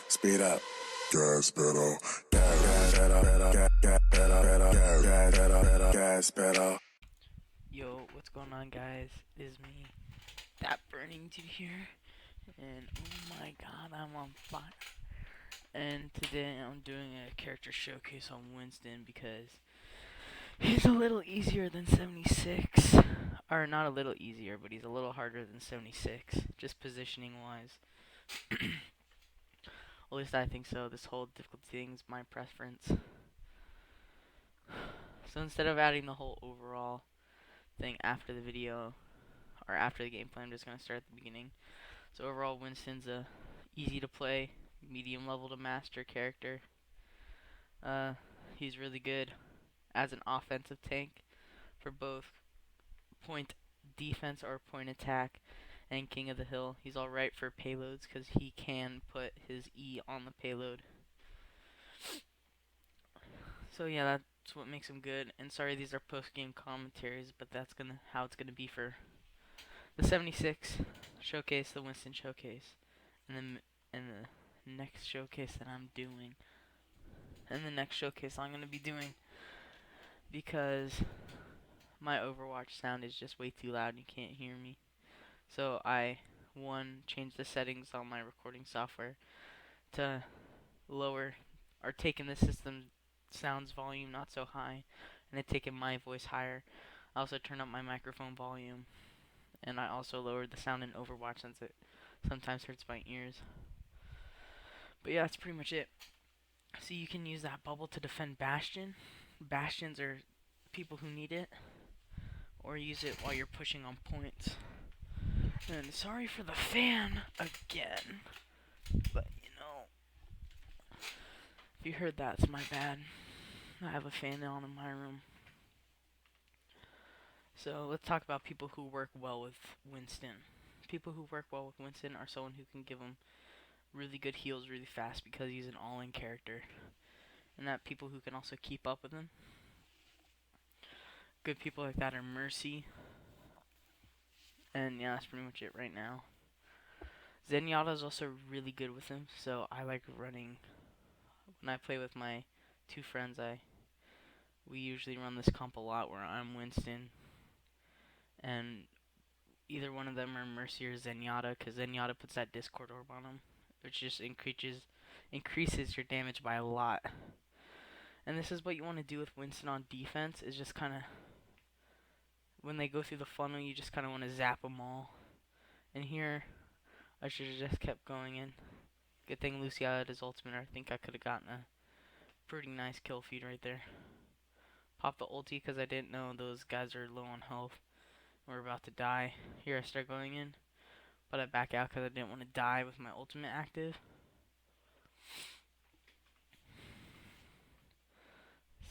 Speed up. Gas pedal. Gas pedal. Gas pedal. Gas pedal. Gas pedal. Yo, what's going on, guys? It is me, that burning dude here, and oh my god, I'm on fire. And today I'm doing a character showcase on Winston because he's a little easier than 76. Or not a little easier, but he's a little harder than 76, just positioning wise. At least I think so. This whole difficulty thing is my preference. So instead of adding the whole overall thing after the video, or after the gameplay, I'm just going to start at the beginning. So overall, Winston's a easy to play, medium level to master character. He's really good as an offensive tank for both point defense or point attack and King of the Hill. He's alright for payloads because he can put his E on the payload. So yeah, that's what makes him good. And sorry, these are post-game commentaries, but that's how it's gonna be for the 76 showcase, the Winston showcase, and then the next showcase that I'm doing, and the next showcase I'm gonna be doing, because my Overwatch sound is just way too loud and you can't hear me. So I changed the settings on my recording software to lower or taking the system sounds volume not so high, and it taking my voice higher. I also turned up my microphone volume, and I also lowered the sound in Overwatch since it sometimes hurts my ears. But yeah, that's pretty much it. So you can use that bubble to defend Bastion. Bastions are people who need it, or use it while you're pushing on points. And sorry for the fan again, but you know, if you heard that, it's my bad. I have a fan on in my room. So let's talk about people who work well with Winston. People who work well with Winston are someone who can give him really good heals really fast because he's an all-in character. And that people who can also keep up with him. Good people like that are Mercy. And yeah, that's pretty much it right now. Zenyatta is also really good with him, so I like running. When I play with my two friends, we usually run this comp a lot where I'm Winston, and either one of them are Mercy or Zenyatta, because Zenyatta puts that Discord orb on him, which just increases your damage by a lot. And this is what you want to do with Winston on defense, is just kind of, when they go through the funnel, you just kind of want to zap them all. And here, I should have just kept going in. Good thing Lucio had his ultimate, or I think I could have gotten a pretty nice kill feed right there. Pop the ulti because I didn't know those guys are low on health. We're about to die. Here I start going in, but I back out because I didn't want to die with my ultimate active.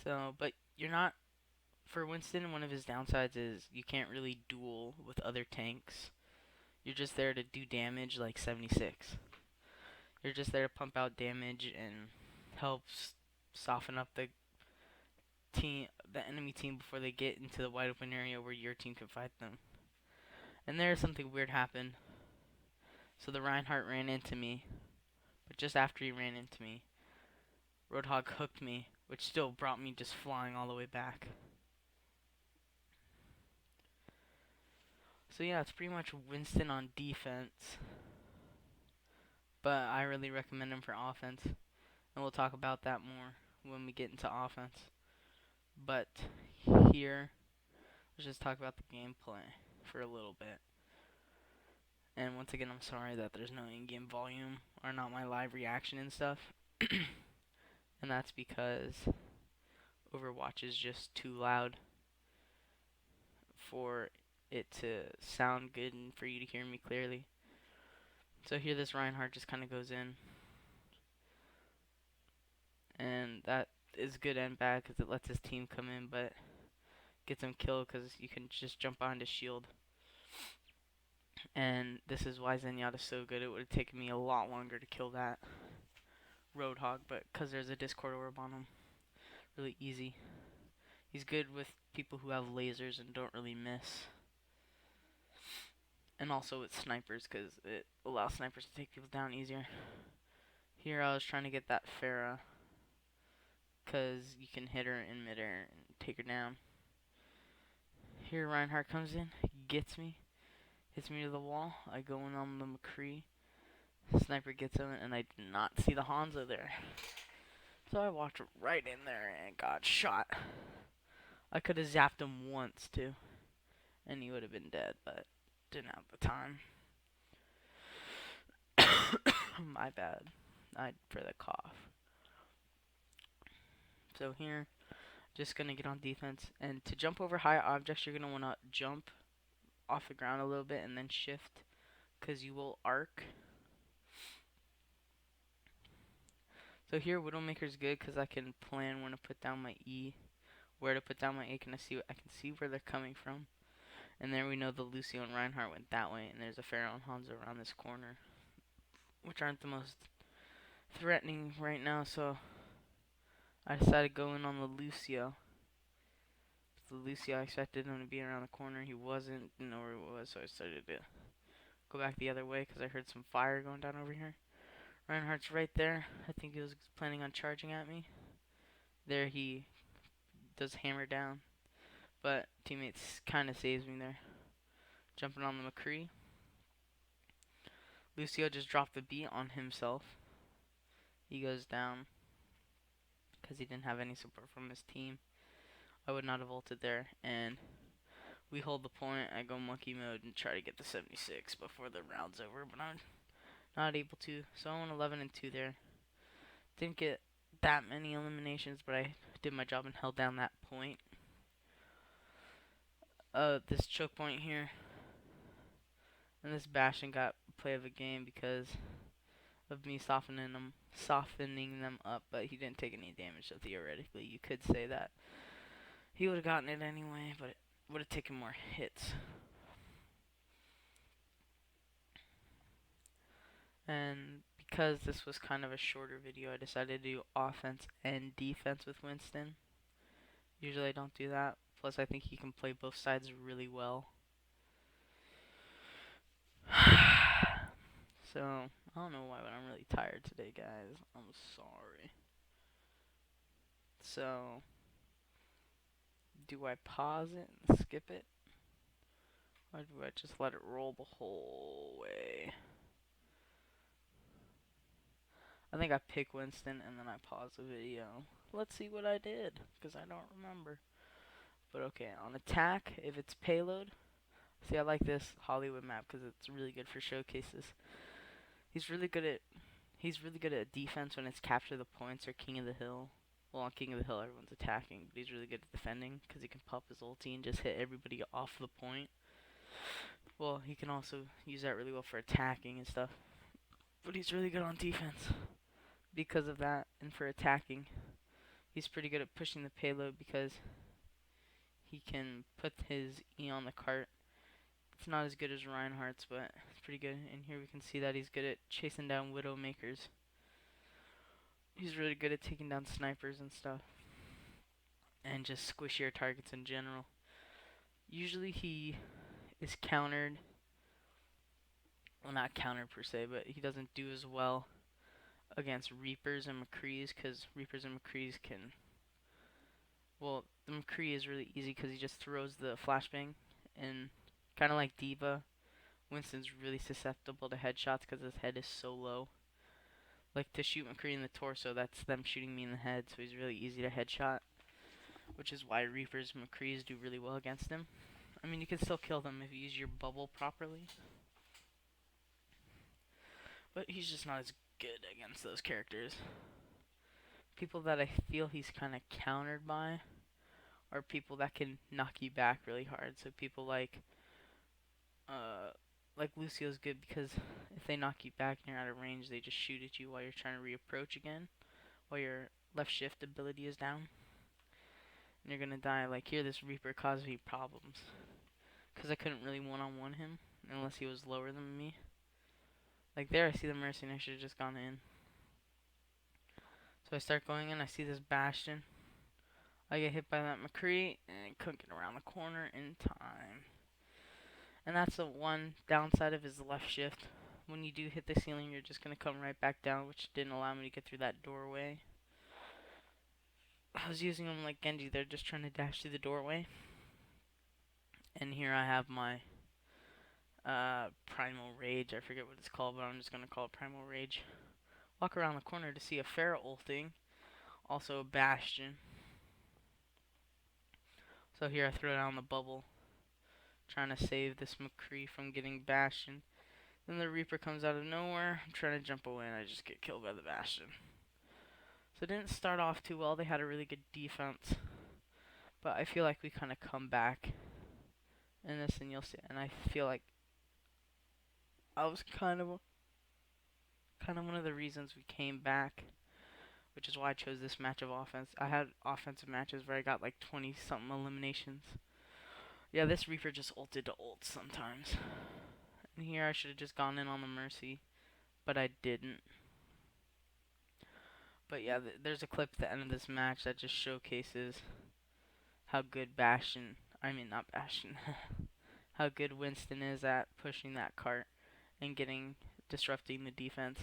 So, but you're not, for Winston, one of his downsides is you can't really duel with other tanks. You're just there to do damage like 76. You're just there to pump out damage and help soften up the enemy team before they get into the wide open area where your team can fight them. And there something weird happened. So the Reinhardt ran into me, but just after he ran into me, Roadhog hooked me, which still brought me just flying all the way back. So yeah, it's pretty much Winston on defense, but I really recommend him for offense, and we'll talk about that more when we get into offense. But here, let's just talk about the gameplay for a little bit. And once again, I'm sorry that there's no in-game volume or not my live reaction and stuff. And that's because Overwatch is just too loud for it to sound good and for you to hear me clearly. So here this Reinhardt just kind of goes in. And that is good and bad because it lets his team come in, but gets him killed because you can just jump behind his shield. And this is why Zenyatta's so good. It would have taken me a lot longer to kill that Roadhog, but because there's a Discord orb on him, really easy. He's good with people who have lasers and don't really miss. And also with snipers, because it allows snipers to take people down easier. Here I was trying to get that Pharah, because you can hit her in midair and take her down. Here Reinhardt comes in, gets me, hits me to the wall. I go in on the McCree. Sniper gets him, and I did not see the Hanzo there. So I walked right in there and got shot. I could have zapped him once, too, and he would have been dead, but didn't have the time. My bad. For the cough. So here, just gonna get on defense, and to jump over high objects, you're gonna wanna jump off the ground a little bit and then shift, because you will arc. So here, Widowmaker's good because I can plan when to put down my E, where to put down my A. I can see where they're coming from. And there we know the Lucio and Reinhardt went that way, and there's a Pharah and Hanzo around this corner, which aren't the most threatening right now. So I decided to go in on the Lucio. The Lucio, I expected him to be around the corner. He wasn't. Didn't know where he was, so I started to go back the other way because I heard some fire going down over here. Reinhardt's right there. I think he was planning on charging at me. There he does hammer down, but teammates kind of saves me there. Jumping on the McCree. Lucio just dropped the beat on himself. He goes down because he didn't have any support from his team. I would not have ulted there, and we hold the point. I go monkey mode and try to get the 76 before the round's over, but I'm not able to. So I went 11-2 there. Didn't get that many eliminations, but I did my job and held down that point. This choke point here, and this Bastion got play of a game because of me softening them up, but he didn't take any damage, so theoretically you could say that he would have gotten it anyway, but it would have taken more hits. And because this was kind of a shorter video, I decided to do offense and defense with Winston. Usually I don't do that, plus I think he can play both sides really well. So, I don't know why, but I'm really tired today, guys. I'm sorry. So, do I pause it and skip it? Or do I just let it roll the whole way? I think I pick Winston and then I pause the video. Let's see what I did, because I don't remember. But okay, on attack, if it's payload, see, I like this Hollywood map because it's really good for showcases. He's really good at defense when it's capture the points or King of the Hill. Well, on King of the Hill, everyone's attacking, but he's really good at defending because he can pop his ulti and just hit everybody off the point. Well, he can also use that really well for attacking and stuff, but he's really good on defense because of that. And for attacking, he's pretty good at pushing the payload because he can put his E on the cart. It's not as good as Reinhardt's, but it's pretty good. And here we can see that he's good at chasing down Widowmakers. He's really good at taking down snipers and stuff, and just squishier targets in general. Usually he is countered. Well, not countered per se, but he doesn't do as well against Reapers and McCrees, because Reapers and McCrees can... Well, the McCree is really easy because he just throws the flashbang, and kind of like D.Va, Winston's really susceptible to headshots because his head is so low. Like, to shoot McCree in the torso, that's them shooting me in the head, so he's really easy to headshot, which is why Reapers and McCrees do really well against him. I mean, you can still kill them if you use your bubble properly, but he's just not as good against those characters. People that I feel he's kind of countered by are people that can knock you back really hard. So people like Lucio's good because if they knock you back and you're out of range, they just shoot at you while you're trying to reapproach again, while your left shift ability is down, and you're gonna die. Like here, this Reaper caused me problems because I couldn't really one-on-one him unless he was lower than me. Like there, I see the Mercy and I should have just gone in. So I start going in, I see this Bastion. I get hit by that McCree and couldn't get around the corner in time. And that's the one downside of his left shift. when you do hit the ceiling, you're just going to come right back down, which didn't allow me to get through that doorway. I was using them like Genji. They're just trying to dash through the doorway. And here I have my Primal Rage. I forget what it's called, but I'm just going to call it Primal Rage. Walk around the corner to see a Pharah ulting. Also a Bastion. So here I throw down the bubble, trying to save this McCree from getting Bastion. Then the Reaper comes out of nowhere. I'm trying to jump away and I just get killed by the Bastion. So it didn't start off too well. They had a really good defense. But I feel like we kind of come back in this, and you'll see. And I feel like I was kind of one of the reasons we came back, which is why I chose this match of offense. I had offensive matches where I got like 20 something eliminations. Yeah, this Reaper just ulted to ult sometimes. And here I should have just gone in on the Mercy, but I didn't. But yeah, there's a clip at the end of this match that just showcases how good not Bastion, how good Winston is at pushing that cart and disrupting the defense.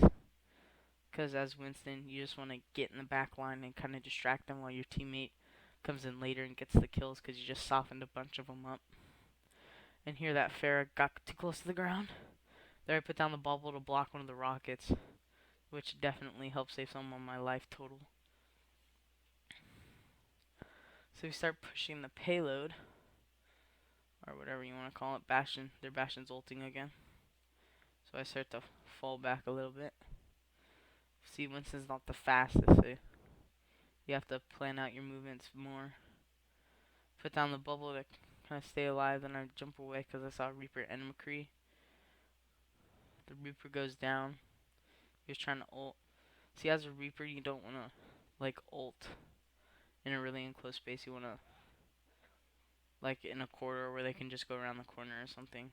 Because as Winston, you just want to get in the back line and kind of distract them while your teammate comes in later and gets the kills because you just softened a bunch of them up. And here that Pharah got too close to the ground. There I put down the bubble to block one of the rockets, which definitely helped save some of my life total. So we start pushing the payload, or whatever you want to call it. Bastion, their Bastion's ulting again. So I start to fall back a little bit. See, Winston's not the fastest, so you have to plan out your movements more. Put down the bubble to kind of stay alive, then I jump away because I saw Reaper and McCree. The Reaper goes down. He was trying to ult. See, as a Reaper, you don't want to, like, ult in a really enclosed space. You want to, like, in a corridor where they can just go around the corner or something.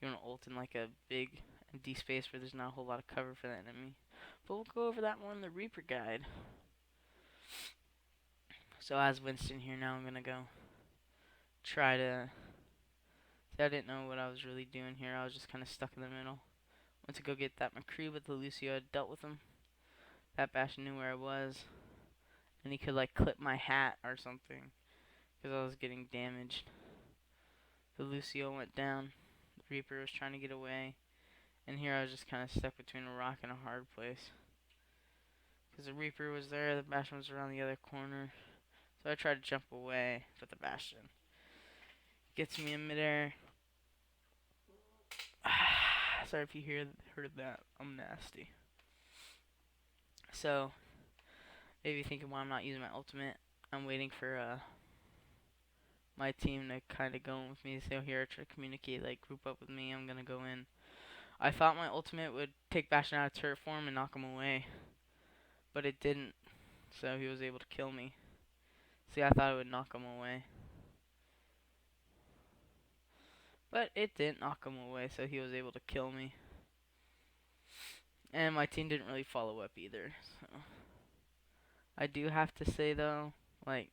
You want to ult in, like, a big empty space where there's not a whole lot of cover for the enemy. But we'll go over that more in the Reaper guide. So as Winston here now, I'm going to go try to... See, I didn't know what I was really doing here. I was just kind of stuck in the middle. Went to go get that McCree, but the Lucio had dealt with him. That Bastion knew where I was. And he could, like, clip my hat or something, because I was getting damaged. The Lucio went down. The Reaper was trying to get away. And here I was just kind of stuck between a rock and a hard place. Because the Reaper was there, the Bastion was around the other corner. So I tried to jump away, but the Bastion gets me in midair. Sorry if you heard that. I'm nasty. So, maybe thinking why I'm not using my ultimate. I'm waiting for my team to kind of go in with me. So here, try to communicate, like, group up with me. I'm gonna go in. I thought my ultimate would take Bastion out of turret form and knock him away, but it didn't. So he was able to kill me. See, I thought it would knock him away, but it didn't knock him away. So he was able to kill me, and my team didn't really follow up either. So I do have to say though, like,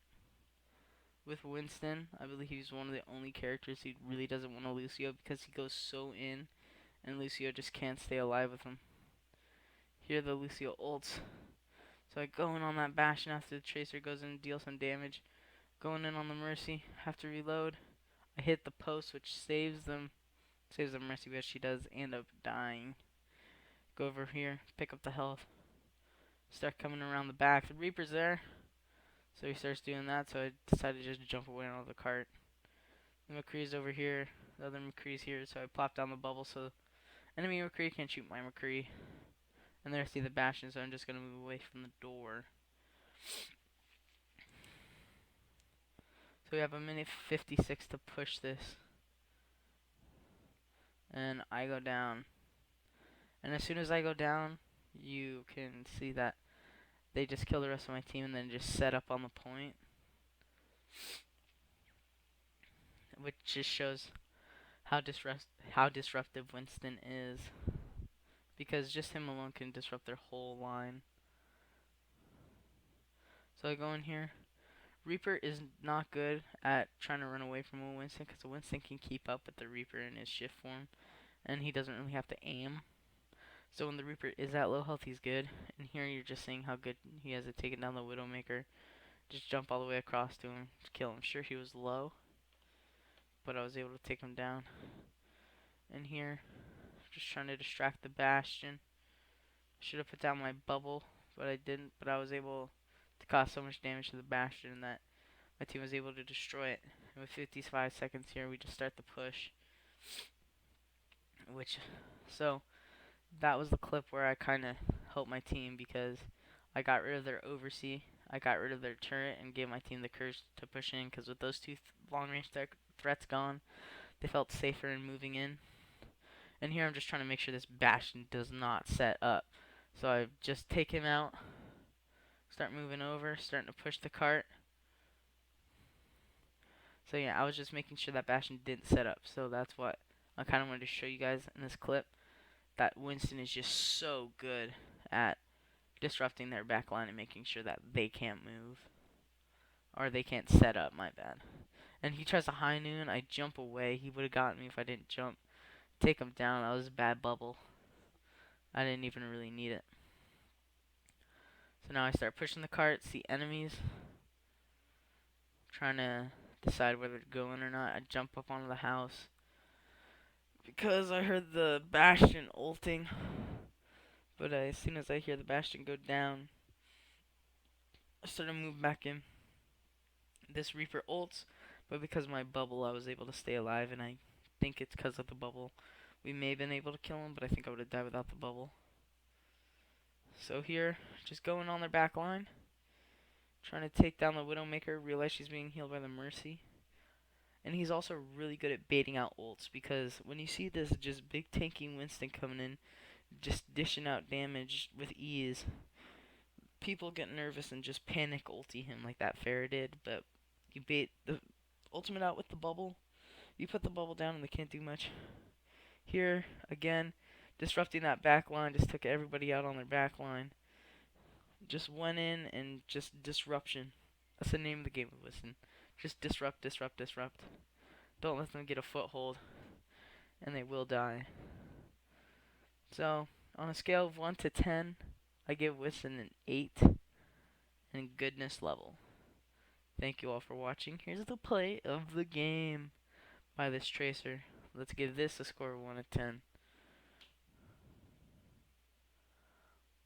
with Winston, I believe he's one of the only characters who really doesn't want to Lucio because he goes so in, and Lucio just can't stay alive with him. Here the Lucio ults. So I go in on that Bastion after the Tracer goes in and deals some damage. Going in on the Mercy, have to reload. I hit the post, which saves them. Saves the Mercy, but she does end up dying. Go over here, pick up the health. Start coming around the back. The Reaper's there. So he starts doing that, so I decided to just jump away on the cart. The McCree's over here. The other McCree's here, so I plop down the bubble so enemy McCree can't shoot my McCree. And there I see the Bastion, so I'm just going to move away from the door. So we have a minute 56 to push this. And I go down. And as soon as I go down, you can see that they just kill the rest of my team and then just set up on the point. Which just shows how disruptive Winston is. Because just him alone can disrupt their whole line. So I go in here. Reaper is not good at trying to run away from a Winston because a Winston can keep up with the Reaper in his shift form. And he doesn't really have to aim. So when the Reaper is at low health, he's good. And here you're just seeing how good he has it taken down the Widowmaker. Just jump all the way across to him to kill him. Sure, he was low, but I was able to take him down. And here, just trying to distract the Bastion. Should have put down my bubble, but I didn't. But I was able to cause so much damage to the Bastion that my team was able to destroy it. And with 55 seconds here, we just start the push. So that was the clip where I kind of helped my team because I got rid of their oversee, I got rid of their turret, and gave my team the courage to push in. Because with those two long-range threats gone, they felt safer in moving in. And here I'm just trying to make sure this Bastion does not set up. So I just take him out, start moving over, starting to push the cart. So yeah, I was just making sure that Bastion didn't set up. So that's what I kind of wanted to show you guys in this clip. That Winston is just so good at disrupting their backline and making sure that they can't move. Or they can't set up, my bad. And he tries to high noon, I jump away. He would have gotten me if I didn't jump. Take him down, that was a bad bubble. I didn't even really need it. So now I start pushing the cart, see enemies. Trying to decide whether to go in or not. I jump up onto the house. Because I heard the Bastion ulting. But as soon as I hear the Bastion go down, I start to move back in. This Reaper ults, but because of my bubble, I was able to stay alive, and I think it's because of the bubble. We may have been able to kill him, but I think I would have died without the bubble. So here, just going on their back line, trying to take down the Widowmaker, realize she's being healed by the Mercy. And he's also really good at baiting out ults, because when you see this just big tanky Winston coming in, just dishing out damage with ease, people get nervous and just panic ulti him like that Pharah did, but you bait the ultimate out with the bubble, you put the bubble down and they can't do much. Here, again, disrupting that back line, just took everybody out on their back line. Just went in and just disruption. That's the name of the game of Winston. Just disrupt, disrupt, disrupt. Don't let them get a foothold, and they will die. So, on a scale of 1 to 10, I give Winston an 8 in goodness level. Thank you all for watching. Here's the play of the game by this Tracer. Let's give this a score of 1 to 10.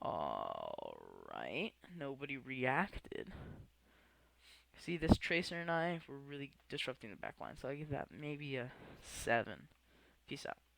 Alright, nobody reacted. See, this Tracer and I were really disrupting the backline, so I give that maybe a 7. Peace out.